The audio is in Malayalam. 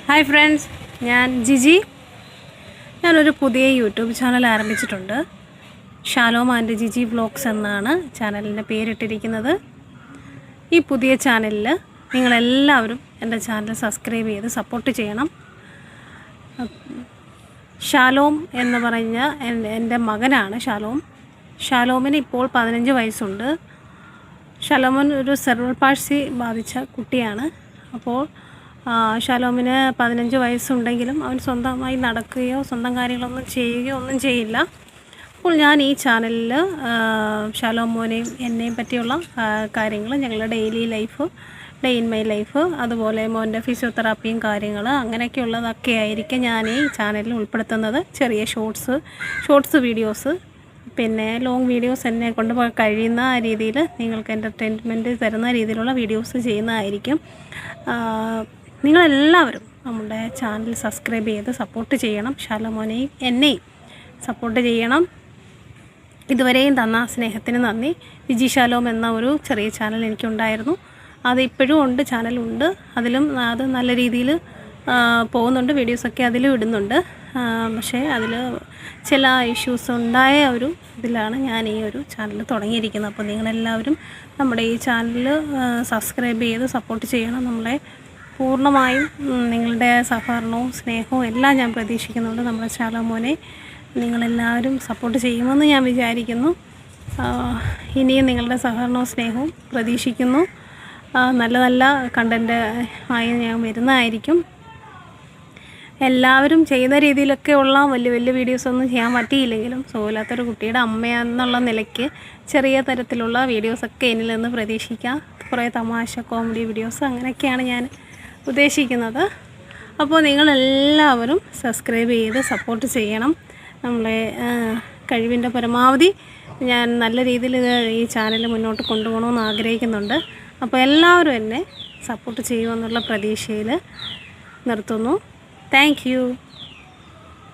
ഹായ് ഫ്രണ്ട്സ്, ഞാൻ ജിജി. ഞാനൊരു പുതിയ യൂട്യൂബ് ചാനൽ ആരംഭിച്ചിട്ടുണ്ട്. ഷാലോം ആൻഡ് ജിജി വ്ലോഗ്സ് എന്നാണ് ചാനലിൻ്റെ പേരിട്ടിരിക്കുന്നത്. ഈ പുതിയ ചാനലിൽ നിങ്ങളെല്ലാവരും എൻ്റെ ചാനൽ സബ്സ്ക്രൈബ് ചെയ്ത് സപ്പോർട്ട് ചെയ്യണം. ഷാലോം എന്ന് പറഞ്ഞ എൻ്റെ മകനാണ് ഷാലോം. ഷാലോമിന് ഇപ്പോൾ 15 വയസ്സുണ്ട്. ഷാലോമൻ ഒരു സെറിബ്രൽ പാൾസി ബാധിച്ച കുട്ടിയാണ്. അപ്പോൾ ഷാലോമിന് 15 വയസ്സുണ്ടെങ്കിലും അവൻ സ്വന്തമായി നടക്കുകയോ സ്വന്തം കാര്യങ്ങളൊന്നും ചെയ്യുകയോ ഒന്നും ചെയ്യില്ല. അപ്പോൾ ഞാൻ ഈ ചാനലിൽ ഷാലോം മോനെയും എന്നെയും പറ്റിയുള്ള കാര്യങ്ങൾ, ഞങ്ങളുടെ daily life, day in my life, അതുപോലെ മോൻ്റെ ഫിസിയോതെറാപ്പിയും കാര്യങ്ങൾ അങ്ങനെയൊക്കെയുള്ളതൊക്കെ ആയിരിക്കും ഞാൻ ഈ ചാനലിൽ ഉൾപ്പെടുത്തുന്നത്. ചെറിയ ഷോർട്സ് വീഡിയോസ്, പിന്നെ ലോങ് വീഡിയോസ് എന്നെ കൊണ്ട് കഴിയുന്ന രീതിയിൽ നിങ്ങൾക്ക് എൻ്റർടൈൻമെൻറ്റ് തരുന്ന രീതിയിലുള്ള വീഡിയോസ് ചെയ്യുന്നതായിരിക്കും. നിങ്ങളെല്ലാവരും നമ്മുടെ ചാനൽ സബ്സ്ക്രൈബ് ചെയ്ത് സപ്പോർട്ട് ചെയ്യണം. ഷാലോമോനെയും എന്നെയും സപ്പോർട്ട് ചെയ്യണം. ഇതുവരെയും തന്ന സ്നേഹത്തിന് നന്ദി. ജിജി ഷാലോം എന്ന ഒരു ചെറിയ ചാനൽ എനിക്കുണ്ടായിരുന്നു. അത് ഇപ്പോഴും ഉണ്ട്, ചാനലുണ്ട്. അതിലും അത് നല്ല രീതിയിൽ പോകുന്നുണ്ട്. വീഡിയോസൊക്കെ അതിലും ഇടുന്നുണ്ട്. പക്ഷേ അതിൽ ചില ഇഷ്യൂസ് ഉണ്ടായ ഒരു ഇതിലാണ് ഞാൻ ഈ ഒരു ചാനൽ തുടങ്ങിയിരിക്കുന്നത്. അപ്പോൾ നിങ്ങളെല്ലാവരും നമ്മുടെ ഈ ചാനൽ സബ്സ്ക്രൈബ് ചെയ്ത് സപ്പോർട്ട് ചെയ്യണം. നമ്മളെ പൂർണ്ണമായും നിങ്ങളുടെ സഹകരണവും സ്നേഹവും എല്ലാം ഞാൻ പ്രതീക്ഷിക്കുന്നുണ്ട്. നമ്മുടെ ഷാലോം മോനെ നിങ്ങളെല്ലാവരും സപ്പോർട്ട് ചെയ്യുമെന്ന് ഞാൻ വിചാരിക്കുന്നു. ഇനിയും നിങ്ങളുടെ സഹകരണവും സ്നേഹവും പ്രതീക്ഷിക്കുന്നു. നല്ല നല്ല കണ്ടൻറ്റ് ആയി ഞാൻ വരുന്നതായിരിക്കും. എല്ലാവരും ചെയ്യുന്ന രീതിയിലൊക്കെ ഉള്ള വലിയ വലിയ വീഡിയോസൊന്നും ചെയ്യാൻ പറ്റിയില്ലെങ്കിലും സുഖമില്ലാത്തൊരു കുട്ടിയുടെ അമ്മയെന്നുള്ള നിലയ്ക്ക് ചെറിയ തരത്തിലുള്ള വീഡിയോസൊക്കെ എന്നിൽ നിന്ന് പ്രതീക്ഷിക്കാം. കുറേ തമാശ കോമഡി വീഡിയോസ് അങ്ങനെയൊക്കെയാണ് ഞാൻ ഉദ്ദേശിക്കുന്നത്. അപ്പോൾ നിങ്ങളെല്ലാവരും സബ്സ്ക്രൈബ് ചെയ്ത് സപ്പോർട്ട് ചെയ്യണം. നമ്മളെ കഴിവിൻ്റെ പരമാവധി ഞാൻ നല്ല രീതിയിൽ ഈ ചാനൽ മുന്നോട്ട് കൊണ്ടുപോകണമെന്ന് ആഗ്രഹിക്കുന്നുണ്ട്. അപ്പോൾ എല്ലാവരും എന്നെ സപ്പോർട്ട് ചെയ്യുമെന്നുള്ള പ്രതീക്ഷയിൽ നിർത്തുന്നു. Thank you.